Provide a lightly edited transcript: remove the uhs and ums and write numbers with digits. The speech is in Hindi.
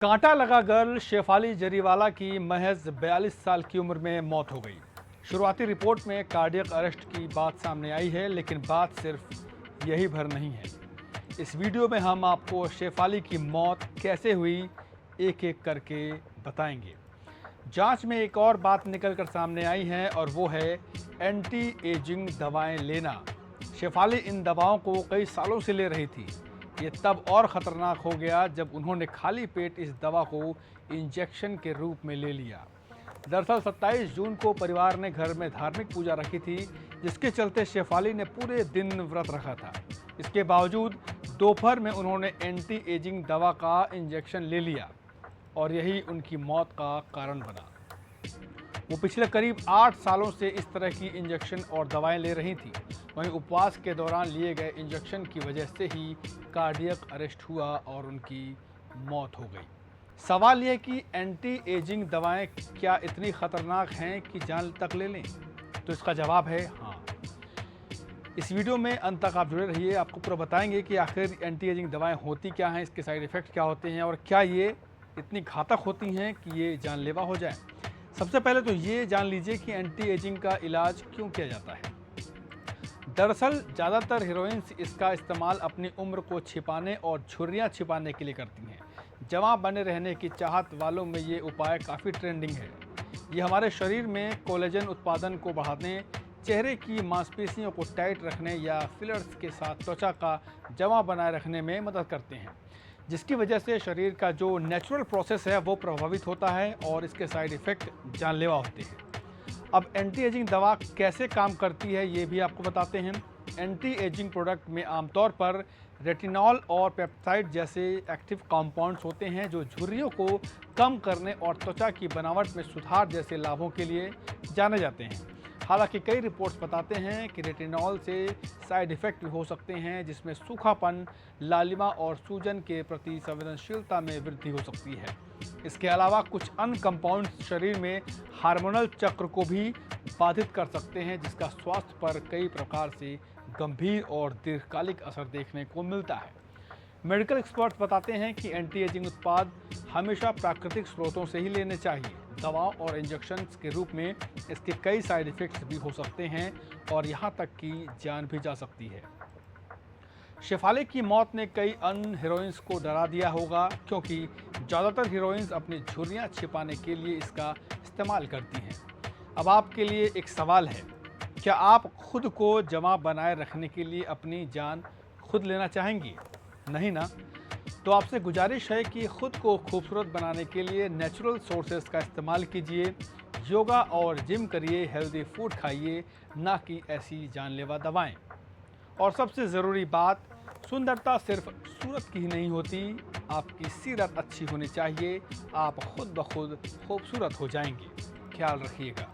कांटा लगा गर्ल शेफाली जरीवाला की महज 42 साल की उम्र में मौत हो गई। शुरुआती रिपोर्ट में कार्डियक अरेस्ट की बात सामने आई है, लेकिन बात सिर्फ यही भर नहीं है। इस वीडियो में हम आपको शेफाली की मौत कैसे हुई एक एक करके बताएंगे। जांच में एक और बात निकलकर सामने आई है और वो है एंटी एजिंग दवाएं लेना। शेफाली इन दवाओं को कई सालों से ले रही थी। ये तब और ख़तरनाक हो गया जब उन्होंने खाली पेट इस दवा को इंजेक्शन के रूप में ले लिया। दरअसल 27 जून को परिवार ने घर में धार्मिक पूजा रखी थी, जिसके चलते शेफाली ने पूरे दिन व्रत रखा था। इसके बावजूद दोपहर में उन्होंने एंटी एजिंग दवा का इंजेक्शन ले लिया और यही उनकी मौत का कारण बना। वो पिछले करीब 8 सालों से इस तरह की इंजेक्शन और दवाएं ले रही थी। वहीं उपवास के दौरान लिए गए इंजेक्शन की वजह से ही कार्डियक अरेस्ट हुआ और उनकी मौत हो गई। सवाल यह कि एंटी एजिंग दवाएं क्या इतनी खतरनाक हैं कि जान तक ले लें? तो इसका जवाब है हाँ। इस वीडियो में अंत तक आप जुड़े रहिए, आपको पूरा बताएंगे कि आखिर एंटी एजिंग दवाएं होती क्या हैं, इसके साइड इफ़ेक्ट क्या होते हैं और क्या ये इतनी घातक होती हैं कि ये जानलेवा हो जाए। सबसे पहले तो ये जान लीजिए कि एंटी एजिंग का इलाज क्यों किया जाता है। दरअसल ज़्यादातर हीरोइंस इसका इस्तेमाल अपनी उम्र को छिपाने और झुर्रियाँ छिपाने के लिए करती हैं। जवां बने रहने की चाहत वालों में ये उपाय काफ़ी ट्रेंडिंग है। ये हमारे शरीर में कोलेजन उत्पादन को बढ़ाने, चेहरे की मांसपेशियों को टाइट रखने या फिलर्स के साथ त्वचा का जमा बनाए रखने में मदद करते हैं, जिसकी वजह से शरीर का जो नेचुरल प्रोसेस है वो प्रभावित होता है और इसके साइड इफ़ेक्ट जानलेवा होते हैं। अब एंटी एजिंग दवा कैसे काम करती है ये भी आपको बताते हैं। एंटी एजिंग प्रोडक्ट में आमतौर पर रेटिनॉल और पेप्टाइड जैसे एक्टिव कंपाउंड्स होते हैं जो झुर्रियों को कम करने और त्वचा की बनावट में सुधार जैसे लाभों के लिए जाने जाते हैं। हालांकि कई रिपोर्ट्स बताते हैं कि रेटिनॉल से साइड इफ़ेक्ट भी हो सकते हैं, जिसमें सूखापन, लालिमा और सूजन के प्रति संवेदनशीलता में वृद्धि हो सकती है। इसके अलावा कुछ अन्य कंपाउंड्स शरीर में हार्मोनल चक्र को भी बाधित कर सकते हैं, जिसका स्वास्थ्य पर कई प्रकार से गंभीर और दीर्घकालिक असर देखने को मिलता है। मेडिकल एक्सपर्ट्स बताते हैं कि एंटी एजिंग उत्पाद हमेशा प्राकृतिक स्रोतों से ही लेने चाहिए। दवाओं और इंजेक्शन्स के रूप में इसके कई साइड इफ़ेक्ट्स भी हो सकते हैं और यहाँ तक कि जान भी जा सकती है। शेफाली की मौत ने कई अन्य हीरोइंस को डरा दिया होगा, क्योंकि ज़्यादातर हीरोइंस अपनी झुर्रियाँ छिपाने के लिए इसका इस्तेमाल करती हैं। अब आपके लिए एक सवाल है, क्या आप खुद को जमा बनाए रखने के लिए अपनी जान खुद लेना चाहेंगी? नहीं ना? तो आपसे गुजारिश है कि खुद को खूबसूरत बनाने के लिए नेचुरल सोर्सेज का इस्तेमाल कीजिए, योगा और जिम करिए, हेल्दी फूड खाइए, ना कि ऐसी जानलेवा दवाएं। और सबसे ज़रूरी बात, सुंदरता सिर्फ सूरत की ही नहीं होती, आपकी सीरत अच्छी होनी चाहिए। आप खुद ब खुद खूबसूरत हो जाएंगे। ख्याल रखिएगा।